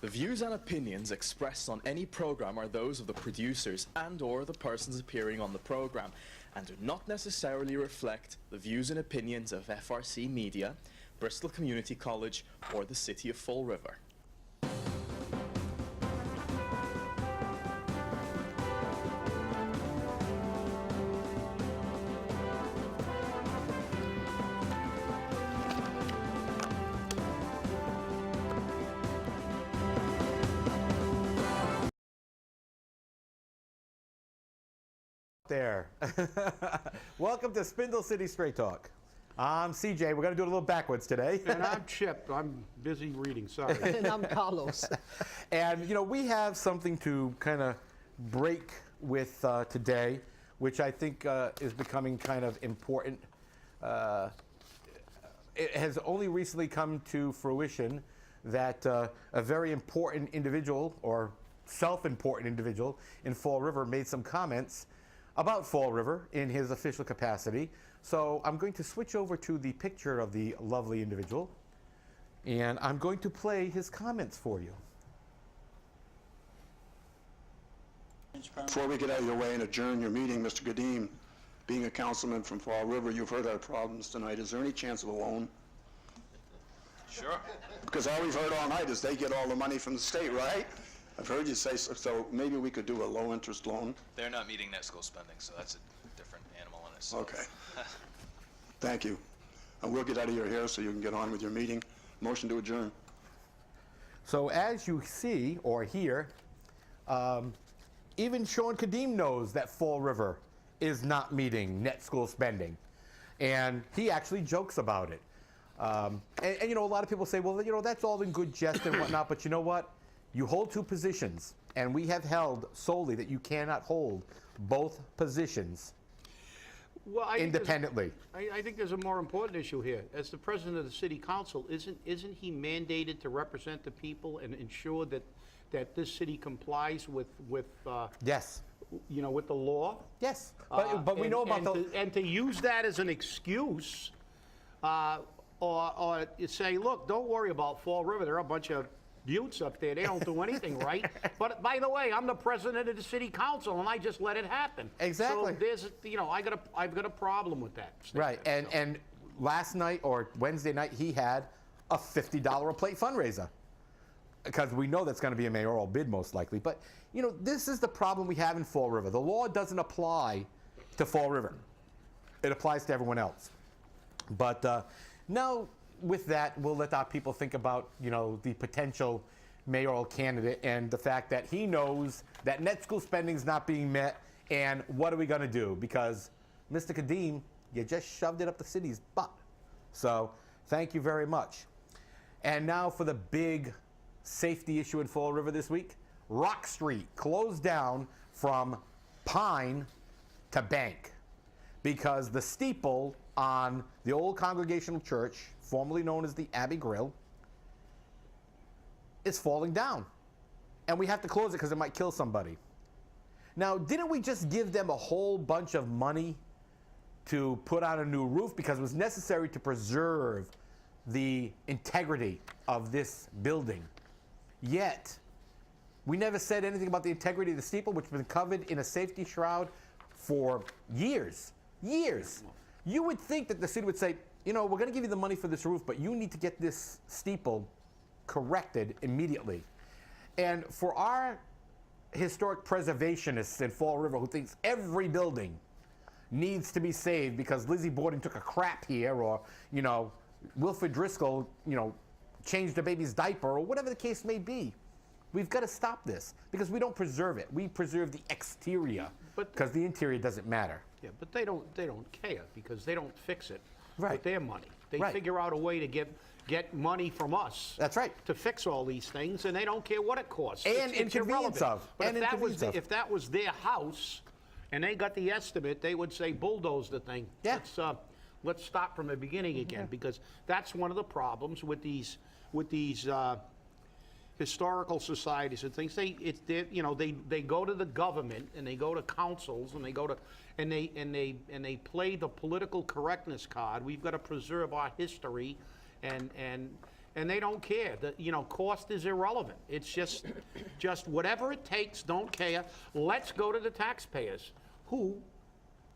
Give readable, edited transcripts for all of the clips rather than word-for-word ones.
The views and opinions expressed on any program are those of the producers and/or the persons appearing on the program, and do not necessarily reflect the views and opinions of FRC Media, Bristol Community College, or the City of Fall River. There. Welcome to Spindle City Straight Talk. I'm CJ. We're going to do it a little backwards today. And I'm Chip. I'm busy reading, sorry. And I'm Carlos. And, you know, we have something to kind of break with today, which I think is becoming kind of important. It has only recently come to fruition that a very important individual, or self-important individual, in Fall River made some comments about Fall River in his official capacity. So I'm going to switch over to the picture of the lovely individual, and I'm going to play his comments for you. Before we get out of your way and adjourn your meeting, Mr. Cadime, being a councilman from Fall River, you've heard our problems tonight. Is there any chance of a loan? Sure. Because all we've heard all night is they get all the money from the state, right? I've heard you say so, so maybe we could do a low-interest loan. They're not meeting net school spending, so that's a different animal in itself. Okay. Thank you. And we'll get out of your hair so you can get on with your meeting. Motion to adjourn. So as you see or hear, even Shawn Cadime knows that Fall River is not meeting net school spending. And he actually jokes about it. And you know, a lot of people say, well, you know, that's all in good jest and whatnot, but you know what? You hold two positions, and we have held solely that you cannot hold both positions independently. I think there's a more important issue here. As the president of the city council, isn't he mandated to represent the people and ensure that this city complies with yes, you know, with the law? Yes, but we know about and to use that as an excuse, or say, look, don't worry about Fall River. There are a bunch of buttes up there. They don't do anything right. But by the way, I'm the president of the city council, and I just let it happen. Exactly. So there's, you know, I've got a problem with that. Right. And last night or Wednesday night, he had a $50 a plate fundraiser, because we know that's going to be a mayoral bid most likely. But you know, this is the problem we have in Fall River. The law doesn't apply to Fall River. It applies to everyone else. But now, with that, we'll let our people think about, you know, the potential mayoral candidate and the fact that he knows that net school spending is not being met, and what are we going to do? Because, Mr. Cadime, you just shoved it up the city's butt. So, thank you very much. And now for the big safety issue in Fall River this week. Rock Street closed down from Pine to Bank because the steeple on the old Congregational Church, formerly known as the Abbey Grill, is falling down. And we have to close it because it might kill somebody. Now, didn't we just give them a whole bunch of money to put on a new roof because it was necessary to preserve the integrity of this building? Yet, we never said anything about the integrity of the steeple, which has been covered in a safety shroud for years. Years. You would think that the city would say, you know, we're going to give you the money for this roof, but you need to get this steeple corrected immediately. And for our historic preservationists in Fall River who thinks every building needs to be saved because Lizzie Borden took a crap here, or, you know, Wilfred Driscoll, you know, changed a baby's diaper, or whatever the case may be, we've got to stop this because we don't preserve it. We preserve the exterior because the interior doesn't matter. Yeah, but they don't care because they don't fix it with their money. They Right. figure out a way to get money from us. That's right. To fix all these things, and they don't care what it costs. And it's inconvenience irrelevant. of. But And if that was their house, and they got the estimate, they would say bulldoze the thing. Yeah. Let's start from the beginning again, because that's one of the problems with these historical societies and things. They go to the government and they go to councils and they go to and they play the political correctness card. We've got to preserve our history, and and they don't care. Cost is irrelevant. It's just whatever it takes, don't care. Let's go to the taxpayers, who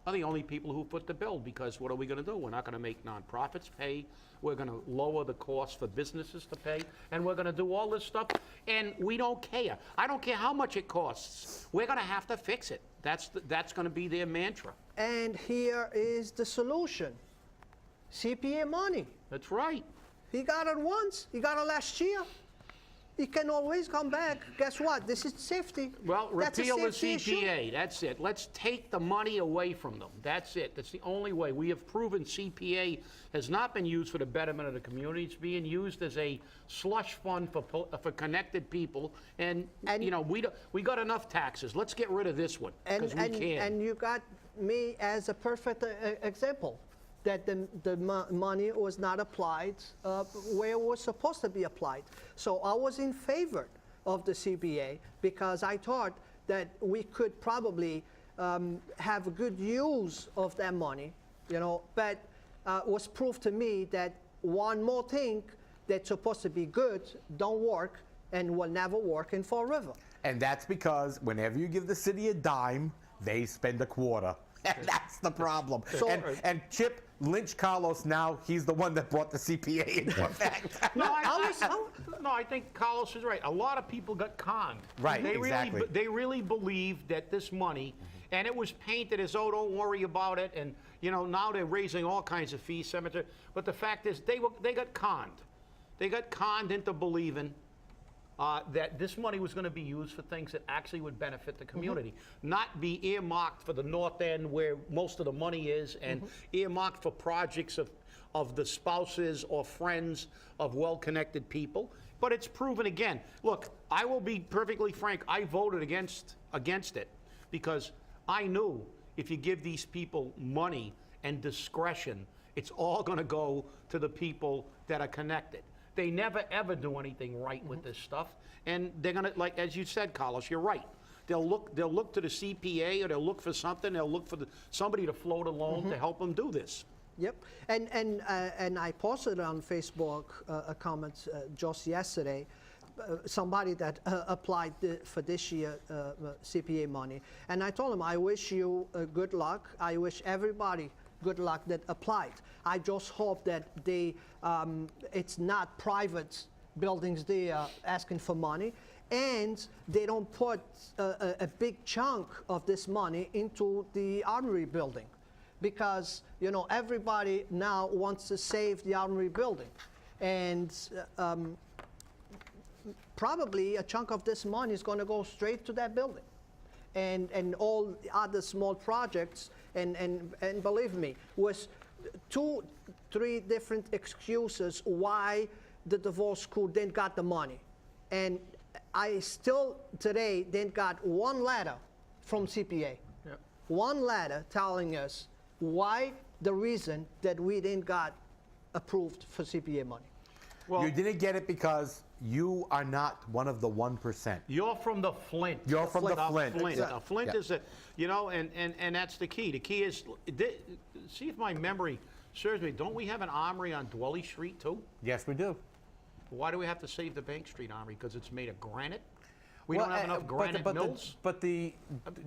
are the only people who foot the bill, because what are we going to do? We're not going to make nonprofits pay. We're going to lower the cost for businesses to pay, and we're going to do all this stuff, and we don't care. I don't care how much it costs. We're going to have to fix it. That's going to be their mantra. And here is the solution. CPA money. That's right. He got it once. He got it last year. He can always come back. Guess what? This is safety. Well, That's a repeal the safety CPA. issue. That's it. Let's take the money away from them. That's it. That's the only way. We have proven CPA has not been used for the betterment of the community. It's being used as a slush fund for connected people. And we got enough taxes. Let's get rid of this one, because we can. And you got me as a perfect example that the money was not applied where it was supposed to be applied. So I was in favor of the CPA because I thought that we could probably have a good use of that money, but it was proved to me that one more thing that's supposed to be good don't work and will never work in Fall River. And that's because whenever you give the city a dime, they spend a quarter. And that's the problem. So, and Chip Lynch Carlos, now he's the one that brought the CPA into effect. I think Carlos is right. A lot of people got conned. Right, exactly. They really believed that this money, and it was painted as, oh, don't worry about it, and now they're raising all kinds of fees, cemetery. But the fact is, they got conned. They got conned into believing that this money was going to be used for things that actually would benefit the community, not be earmarked for the north end where most of the money is, and earmarked for projects of the spouses or friends of well-connected people. But it's proven again. Look, I will be perfectly frank. I voted against it because I knew if you give these people money and discretion, it's all going to go to the people that are connected. They never, ever do anything right with this stuff. And they're going to, like, as you said, Carlos, you're right. They'll look to the CPA, or they'll look for something. They'll look for somebody to float a loan to help them do this. Yep. And I posted on Facebook a comment just yesterday, somebody that applied for this year CPA money. And I told him, I wish you good luck. I wish everybody good luck that applied. I just hope that it's not private buildings they are asking for money, and they don't put a big chunk of this money into the Armory building, because everybody now wants to save the Armory building, and probably a chunk of this money is going to go straight to that building, and all other small projects. And believe me, was 2-3 different excuses why the divorce school didn't got the money. And I still today didn't got one letter from CPA. Yep. One letter telling us why the reason that we didn't got approved for CPA money. Well, you didn't get it because you are not one of the 1%. You're from the Flint. You're from the Flint. Flint is and that's the key. The key is, see if my memory serves me, don't we have an armory on Dwelly Street too? Yes, we do. Why do we have to save the Bank Street Armory? Because it's made of granite? We don't have enough granite mills? But the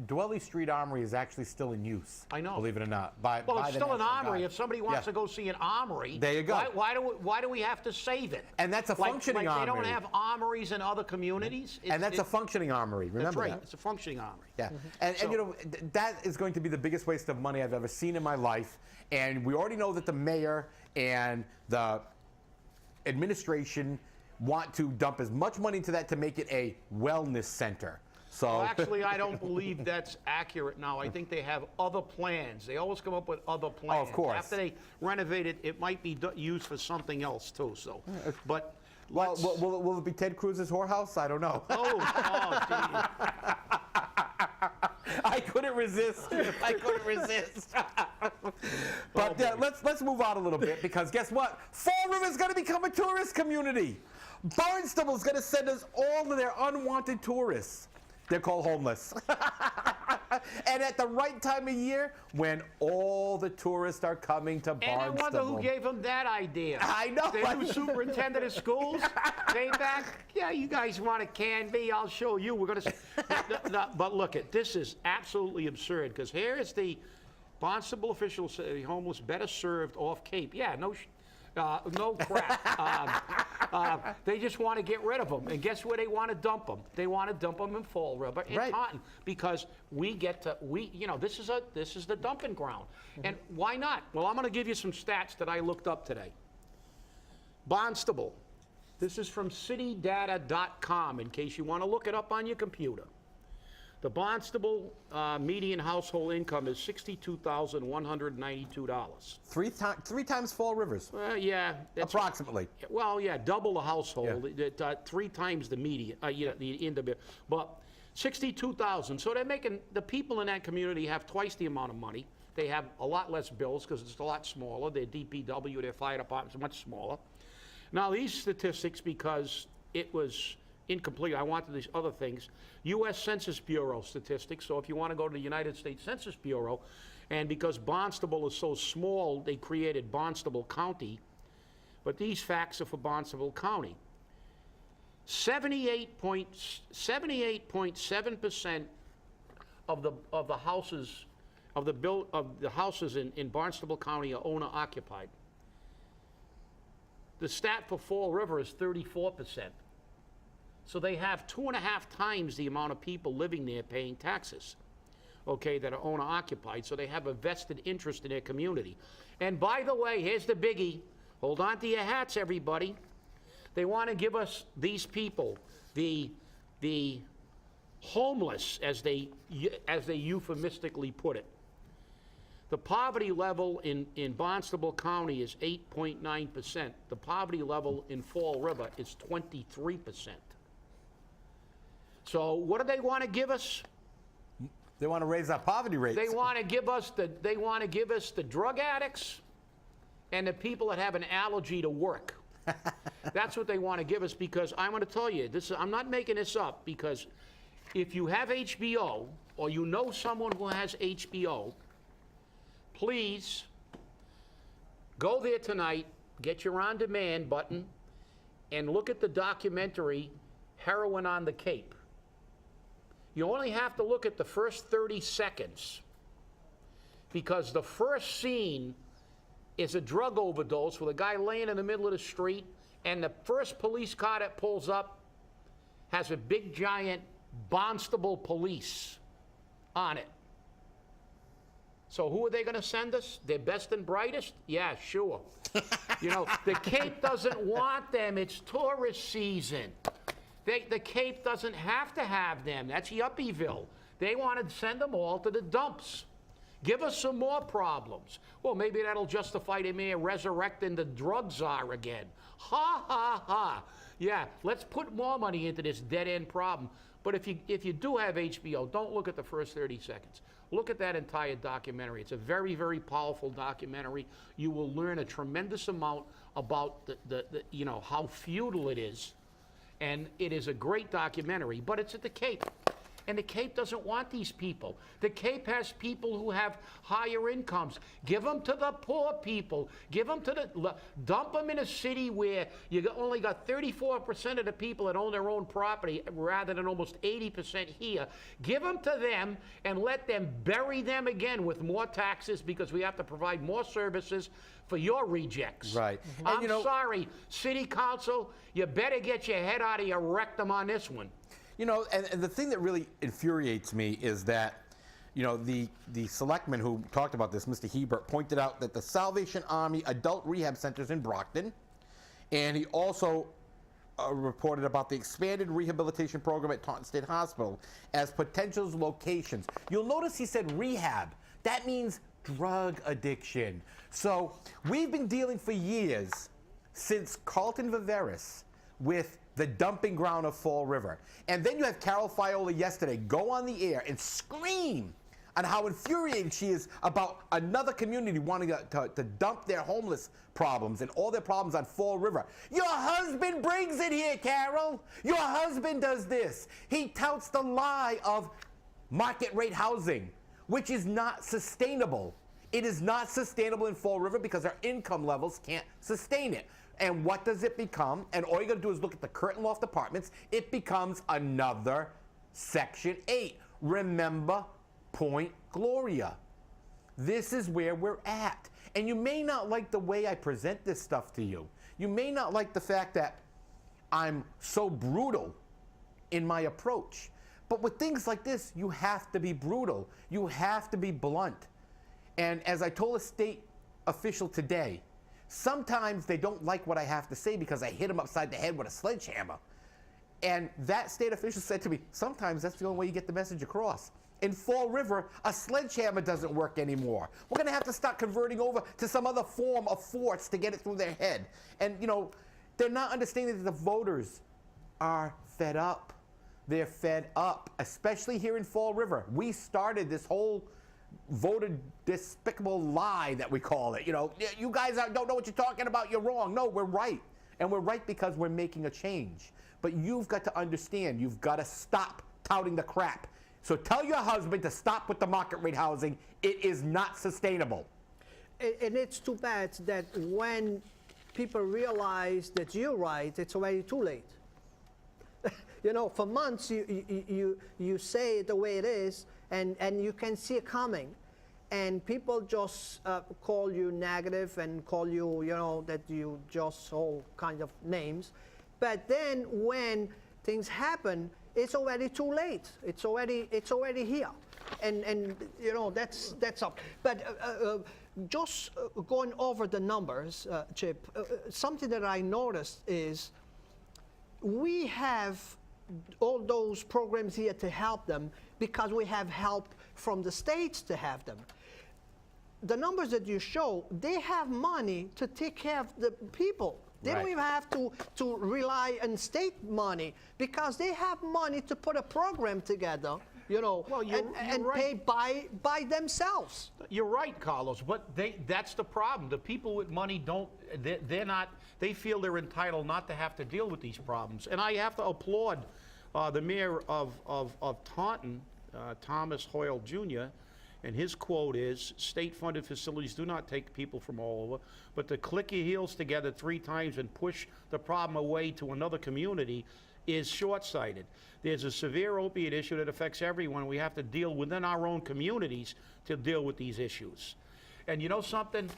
Dwelly Street Armory is actually still in use. I know. Believe it or not. Well, it's still an armory. If somebody wants to go see an armory, there you go. Why do we have to save it? And that's a functioning armory. They don't have armories in other communities. And that's a functioning armory. Remember that's right. that. It's a functioning armory. Yeah. And that is going to be the biggest waste of money I've ever seen in my life. And we already know that the mayor and the administration want to dump as much money into that to make it a wellness center. So well, actually, I don't believe that's accurate now. I think they have other plans. They always come up with other plans. Oh, of course. After they renovate it, it might be used for something else too. So, but well, will it be Ted Cruz's whorehouse? I don't know. Oh, I couldn't resist. But let's move on a little bit, because guess what? Fall River is going to become a tourist community. Barnstable is going to send us all of their unwanted tourists. They're called homeless. And at the right time of year, when all the tourists are coming to Barnstable. And I wonder who gave them that idea. I know. The new superintendent of schools came back. Yeah, you guys want a can B? I'll show you. We're going to. No, but look, this is absolutely absurd because here is the Barnstable officials say the homeless better served off Cape. Yeah, no crap. They just want to get rid of them. And guess where they want to dump them? They want to dump them in Fall River and Taunton because this is the dumping ground. And why not? Well, I'm going to give you some stats that I looked up today. Barnstable. This is from citydata.com in case you want to look it up on your computer. The Barnstable median household income is $62,192. Three times Fall Rivers. Yeah. Approximately. Well, yeah, double the household, 3 times the median, the individual. But 62,000. So they're making, the people in that community have twice the amount of money. They have a lot less bills because it's a lot smaller. Their DPW, their fire departments are much smaller. Now, these statistics, because it was incomplete, I wanted these other things. U.S. Census Bureau statistics. So if you want to go to the United States Census Bureau, and because Barnstable is so small, they created Barnstable County. But these facts are for Barnstable County. 78.7% of the houses in Barnstable County are owner occupied. The stat for Fall River is 34%. So they have 2.5 times the amount of people living there paying taxes, okay, that are owner occupied. So they have a vested interest in their community. And by the way, here's the biggie. Hold on to your hats, everybody. They want to give us, these people, the homeless, as they euphemistically put it. The poverty level in Barnstable County is 8.9%. The poverty level in Fall River is 23%. So what do they want to give us? They want to raise our poverty rates. They want to give us the drug addicts and the people that have an allergy to work. That's what they want to give us because I'm going to tell you, I'm not making this up because if you have HBO or you know someone who has HBO, please go there tonight, get your on-demand button, and look at the documentary Heroin on the Cape. You only have to look at the first 30 seconds because the first scene is a drug overdose with a guy laying in the middle of the street, and the first police car that pulls up has a big giant Barnstable police on it. So who are they going to send us? Their best and brightest? Yeah, sure. You know, the Cape doesn't want them. It's tourist season. The Cape doesn't have to have them. That's Yuppieville. They want to send them all to the dumps. Give us some more problems. Well, maybe that'll justify them here resurrecting the drug czar again. Ha, ha, ha. Yeah, let's put more money into this dead-end problem. But if you do have HBO, don't look at the first 30 seconds. Look at that entire documentary. It's a very, very powerful documentary. You will learn a tremendous amount about the how futile it is. And it is a great documentary, but it's at the Cape. And the Cape doesn't want these people. The Cape has people who have higher incomes. Give them to the poor people. Give them to dump them in a city where you only got 34% of the people that own their own property rather than almost 80% here. Give them to them and let them bury them again with more taxes because we have to provide more services for your rejects. Right. I'm sorry, City Council, you better get your head out of your rectum on this one. You know, and the thing that really infuriates me is that, you know, the selectman who talked about this, Mr. Hebert, pointed out that the Salvation Army adult rehab centers in Brockton, and he also reported about the expanded rehabilitation program at Taunton State Hospital as potential locations. You'll notice he said rehab. That means drug addiction. So we've been dealing for years, since Carlton Viveris, with the dumping ground of Fall River. And then you have Carol Fiola yesterday go on the air and scream on how infuriated she is about another community wanting to dump their homeless problems and all their problems on Fall River. Your husband brings it here, Carol. Your husband does this. He touts the lie of market rate housing, which is not sustainable. It is not sustainable in Fall River because our income levels can't sustain it. And what does it become? And all you gotta do is look at the curtain loft apartments. It becomes another Section 8. Remember Point Gloria. This is where we're at. And you may not like the way I present this stuff to you. You may not like the fact that I'm so brutal in my approach. But with things like this, you have to be brutal. You have to be blunt. And as I told a state official today, sometimes they don't like what I have to say because I hit them upside the head with a sledgehammer. And that state official said to me, sometimes that's the only way you get the message across. In Fall River, a sledgehammer doesn't work anymore. We're going to have to start converting over to some other form of force to get it through their head. And, you know, they're not understanding that the voters are fed up. They're fed up, especially here in Fall River. We started this whole voter despicable lie that we call it. You know, you guys don't know what you're talking about. You're wrong. No, we're right. And we're right because we're making a change. But you've got to understand, you've got to stop touting the crap. So tell your husband to stop with the market rate housing. It is not sustainable. And it's too bad that when people realize that you're right, it's already too late. You know, for months you say it the way it is, and you can see it coming. And people just call you negative and call you, you know, that you just all kind of names. But then when things happen, it's already too late. It's already here, and you know that's up. But just going over the numbers, Chip, something that I noticed is we have all those programs here to help them because we have help from the states to have them. The numbers that you show, they have money to take care of the people. They don't even have to rely on state money because they have money to put a program together, you know, and right. pay by themselves. You're right, Carlos, but that's the problem. The people with money they feel they're entitled not to have to deal with these problems. And I have to applaud the mayor of Taunton, Thomas Hoyle Jr., and his quote is, state-funded facilities do not take people from all over, but to click your heels together 3 times and push the problem away to another community is short-sighted. There's a severe opiate issue that affects everyone. We have to deal within our own communities to deal with these issues. And you know something?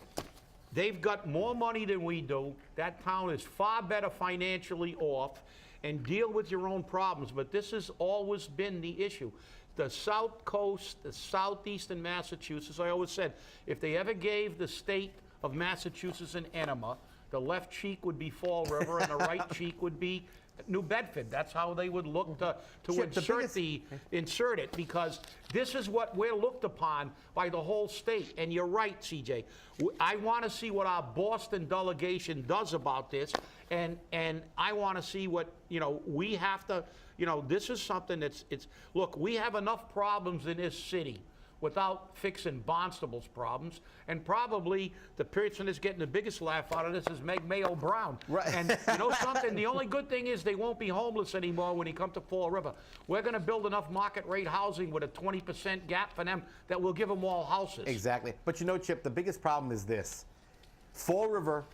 They've got more money than we do. That town is far better financially off, and deal with your own problems. But this has always been the issue. The South Coast, the Southeastern Massachusetts, I always said, if they ever gave the state of Massachusetts an enema, the left cheek would be Fall River and the right cheek would be New Bedford. That's how they would look to insert it, because this is what we're looked upon by the whole state. And you're right, CJ. I want to see what our Boston delegation does about this, and I want to see what, you know, we have to, you know, this is something look, we have enough problems in this city without fixing Barnstable's problems, and probably the person that's getting the biggest laugh out of this is Meg Mayo Brown. Right. And you know something? The only good thing is they won't be homeless anymore when he comes to Fall River. We're going to build enough market rate housing with a 20% gap for them that will give them all houses. Exactly. But you know, Chip, the biggest problem is this. Fall River,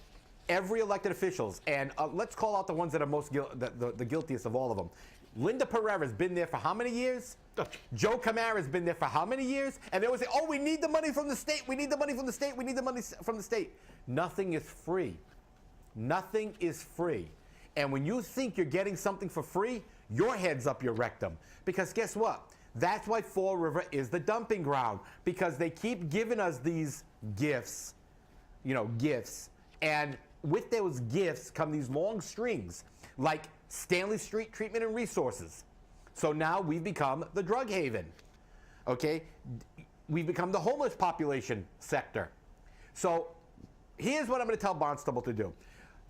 every elected officials, and let's call out the ones that are most the guiltiest of all of them. Linda Pereira's been there for how many years? Joe Camara's been there for how many years? And they always say, oh, we need the money from the state, we need the money from the state, we need the money from the state. Nothing is free. Nothing is free. And when you think you're getting something for free, your head's up your rectum. Because guess what? That's why Fall River is the dumping ground. Because they keep giving us these gifts, you know, gifts. And with those gifts come these long strings, like Stanley Street Treatment and Resources. So now we've become the drug haven, okay? We've become the homeless population sector. So here's what I'm gonna tell Barnstable to do.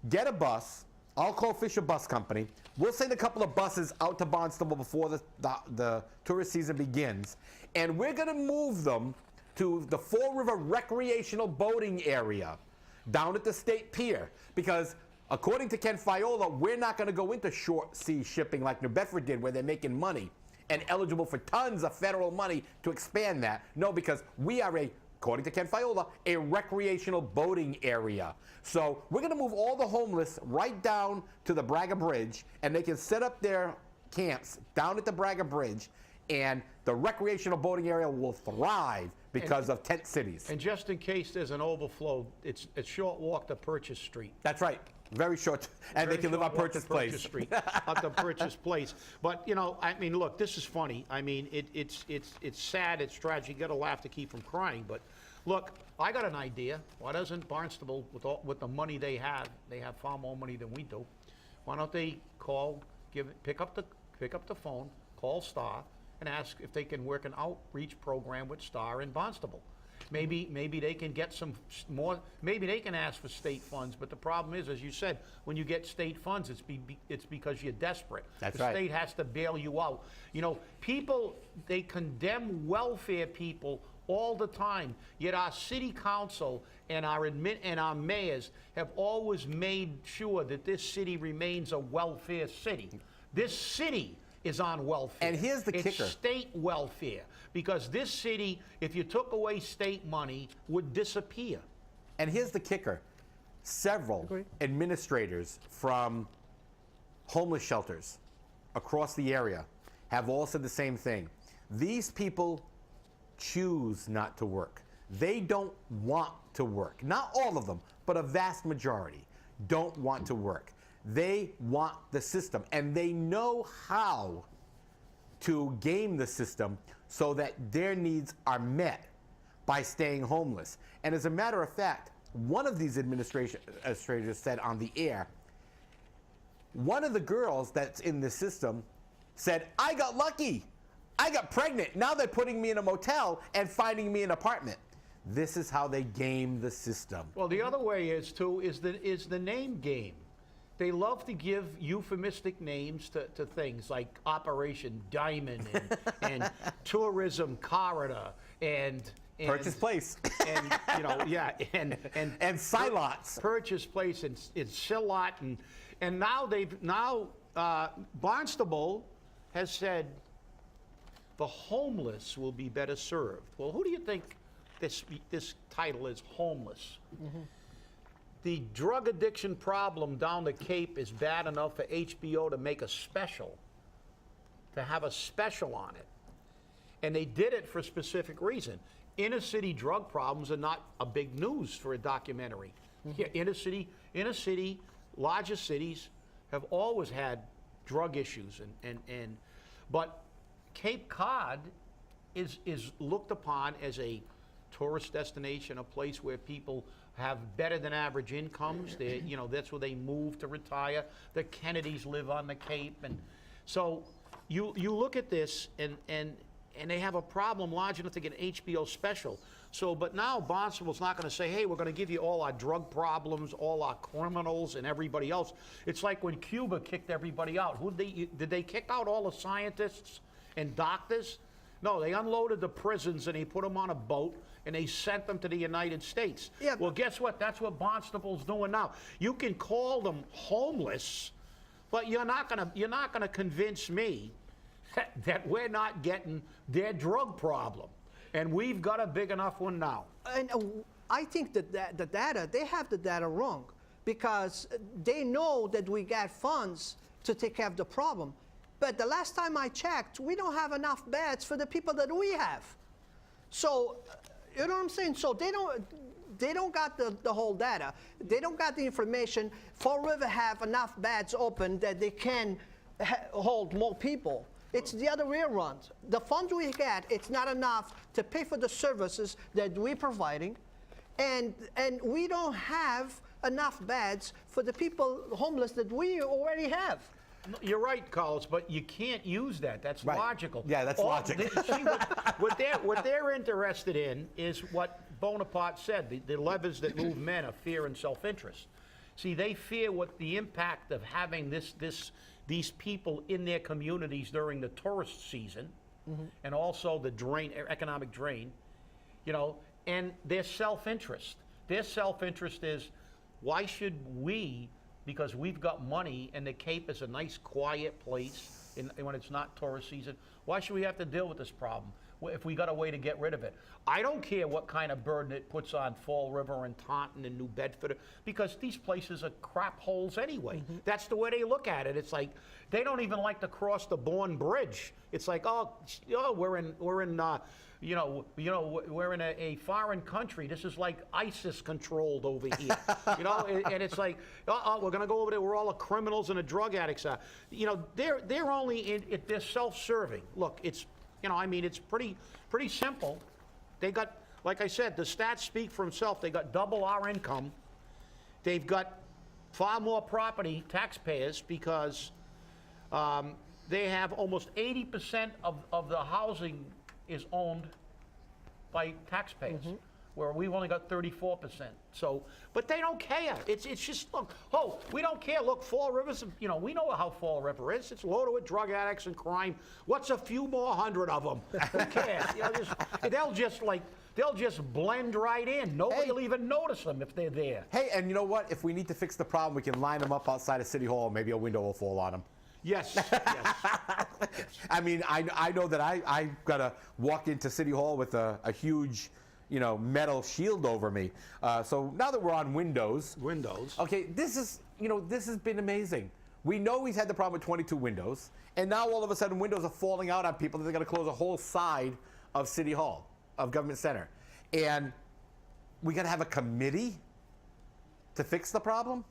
Get a bus, I'll call Fisher Bus Company. We'll send a couple of buses out to Barnstable before the tourist season begins, and we're gonna move them to the Fall River recreational boating area down at the State Pier, because according to Ken Fiola, we're not going to go into short sea shipping like New Bedford did, where they're making money. and eligible for tons of federal money to expand that. No, because we are according to Ken Fiola, a recreational boating area. So we're going to move all the homeless right down to the Braga Bridge, and they can set up their camps down at the Braga Bridge, and the recreational boating area will thrive because of tent cities. And just in case there's an overflow, it's a short walk to Purchase Street. That's right. Very short. And Very they can live on short walk Purchase to Place. Street, up to Purchase Place. But, you know, I mean, look, this is funny. I mean, it's sad, it's tragic. You got to laugh to keep from crying. But, look, I got an idea. Why doesn't Barnstable, with the money they have far more money than we do. Why don't they pick up the phone, call Star, and ask if they can work an outreach program with Star in Barnstable. Maybe they can get some more. Maybe they can ask for state funds. But the problem is, as you said, when you get state funds, it's because you're desperate. That's the right. state has to bail you out. You know, people, they condemn welfare people all the time. Yet our city council and our mayors have always made sure that this city remains a welfare city. This city is on welfare. And here's the kicker. It's state welfare. Because this city, if you took away state money, would disappear. And here's the kicker. Several administrators from homeless shelters across the area have all said the same thing. These people choose not to work. They don't want to work. Not all of them, but a vast majority don't want to work. They want the system, and they know how to game the system so that their needs are met by staying homeless. And as a matter of fact, one of these administrators said on the air, one of the girls that's in the system said, I got lucky. I got pregnant. Now they're putting me in a motel and finding me an apartment. This is how they game the system. Well, the other way is the name game. They love to give euphemistic names to things like Operation Diamond and Tourism Corridor and Purchase Place. And, you know, yeah, and Silots. Purchase Place and Silot and now Barnstable has said the homeless will be better served. Well, who do you think this title is, homeless? Mm-hmm. The drug addiction problem down the Cape is bad enough for HBO to make a special, to have a special on it. And they did it for a specific reason. Inner city drug problems are not a big news for a documentary. Mm-hmm. Yeah, inner city, larger cities have always had drug issues but Cape Cod is looked upon as a tourist destination, a place where people have better than average incomes. They, you know, that's where they move to retire. The Kennedys live on the Cape, and so you look at this and they have a problem large enough to get an HBO special. So, but now Barnstable's not going to say, hey, we're going to give you all our drug problems, all our criminals, and everybody else. It's like when Cuba kicked everybody out. Did they kick out all the scientists and doctors? No, they unloaded the prisons and they put them on a boat and they sent them to the United States. Yeah, well, guess what? That's what Barnstable's doing now. You can call them homeless, but you're not gonna convince me that we're not getting their drug problem, and we've got a big enough one now. And I think that the data, they have the data wrong, because they know that we got funds to take care of the problem. But the last time I checked, we don't have enough beds for the people that we have. So, you know what I'm saying? So they don't got the whole data. They don't got the information. Fall River have enough beds open that they can hold more people. It's the other way around. The funds we get, it's not enough to pay for the services that we're providing, and we don't have enough beds for the people homeless that we already have. You're right, Carlos, but you can't use that. That's right. Logical. Yeah, that's logic. See, what they're interested in is what Bonaparte said, the levers that move men are fear and self-interest. See, they fear what the impact of having these people in their communities during the tourist season, mm-hmm. and also the economic drain, you know, and their self-interest. Their self-interest is, why should we, because we've got money and the Cape is a nice quiet place when it's not tourist season? Why should we have to deal with this problem if we got a way to get rid of it? I don't care what kind of burden it puts on Fall River and Taunton and New Bedford, because these places are crap holes anyway. That's the way they look at it. It's like they don't even like to cross the Bourne Bridge. It's like, we're in a foreign country. This is like ISIS controlled over here, and it's like, we're gonna go over there where all the criminals and the drug addicts are. They're only they're self-serving. Look, it's it's pretty simple. They got, like I said, the stats speak for themselves. They got double our income. They've got far more property taxpayers because they have almost 80% of the housing is owned by taxpayers, where we've only got 34%. So, but they don't care. It's just, look, we don't care. Look, Fall River's, we know how Fall River is. It's loaded with drug addicts and crime. What's a few more hundred of them? Who cares? They'll just blend right in. Nobody will even notice them if they're there. Hey, and you know what? If we need to fix the problem, we can line them up outside of City Hall. Maybe a window will fall on them. Yes. I mean, I know that I got to walk into City Hall with a huge, metal shield over me. So now that we're on Windows. Okay, this has been amazing. We know we've had the problem with 22 windows, and now all of a sudden windows are falling out on people that they're going to close a whole side of City Hall, of Government Center. And we got to have a committee to fix the problem?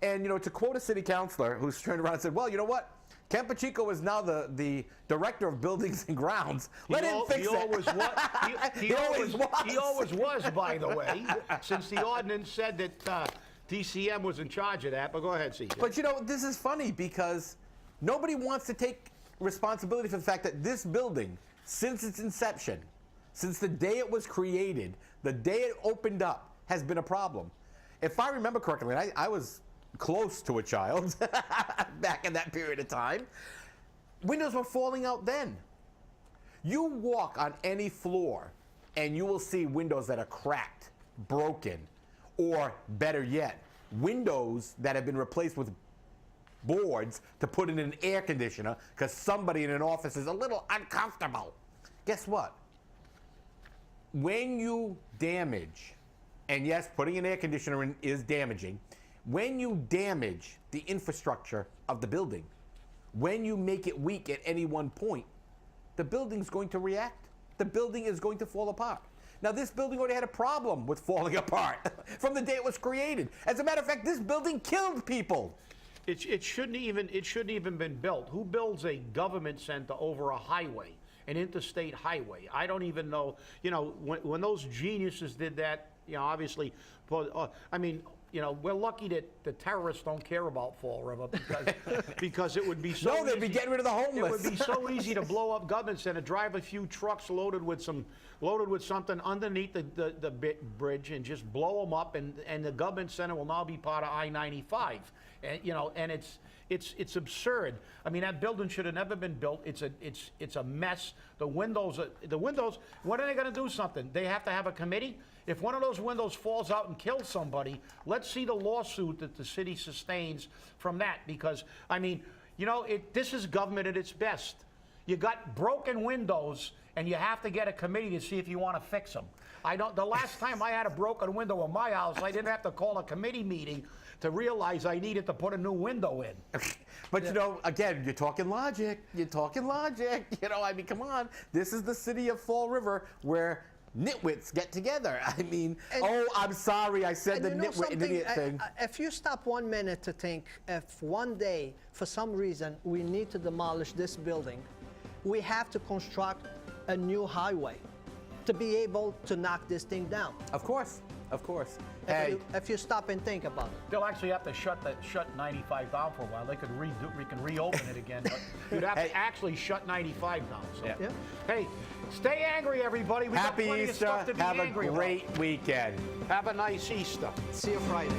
And, to quote a city councilor who's turned around and said, well, you know what? Ken Pacheco is now the director of buildings and grounds. Let him fix it. He always was, by the way, since the ordinance said that DCM was in charge of that. But go ahead, CJ. But, this is funny because nobody wants to take responsibility for the fact that this building, since its inception, since the day it was created, the day it opened up, has been a problem. If I remember correctly, and I was close to a child back in that period of time, windows were falling out then. You walk on any floor and you will see windows that are cracked, broken, or better yet, windows that have been replaced with boards to put in an air conditioner because somebody in an office is a little uncomfortable. Guess what? When you damage, and yes, putting an air conditioner in is damaging, when you damage the infrastructure of the building, when you make it weak at any one point, the building's going to react. The building is going to fall apart. Now, this building already had a problem with falling apart from the day it was created. As a matter of fact, this building killed people. It shouldn't even been built. Who builds a government center over a highway, an interstate highway? I don't even know. When those geniuses did that, obviously, we're lucky that the terrorists don't care about Fall River because it would be so No, they'd be getting rid of the homeless. It would be so easy to blow up government center, drive a few trucks loaded with something underneath the bridge and just blow them up, and the government center will now be part of I-95. And it's absurd. I mean, that building should have never been built. It's a mess. The windows. When are they going to do something? They have to have a committee. If one of those windows falls out and kills somebody, let's see the lawsuit that the city sustains from that. Because this is government at its best. You got broken windows, and you have to get a committee to see if you want to fix them. The last time I had a broken window in my house, I didn't have to call a committee meeting to realize I needed to put a new window in. But again, you're talking logic. Come on. This is the city of Fall River where nitwits get together. I'm sorry I said the nitwit and idiot thing. If you stop 1 minute to think, if one day, for some reason, we need to demolish this building, we have to construct a new highway to be able to knock this thing down. Of course. If you stop and think about it. They'll actually have to shut 95 down for a while. We can reopen it again, but you'd have to actually shut 95 down. So. Yeah. Hey, stay angry, everybody. We Happy got plenty Easter. of stuff to be Have angry a great weekend. Have a nice Easter. See you Friday.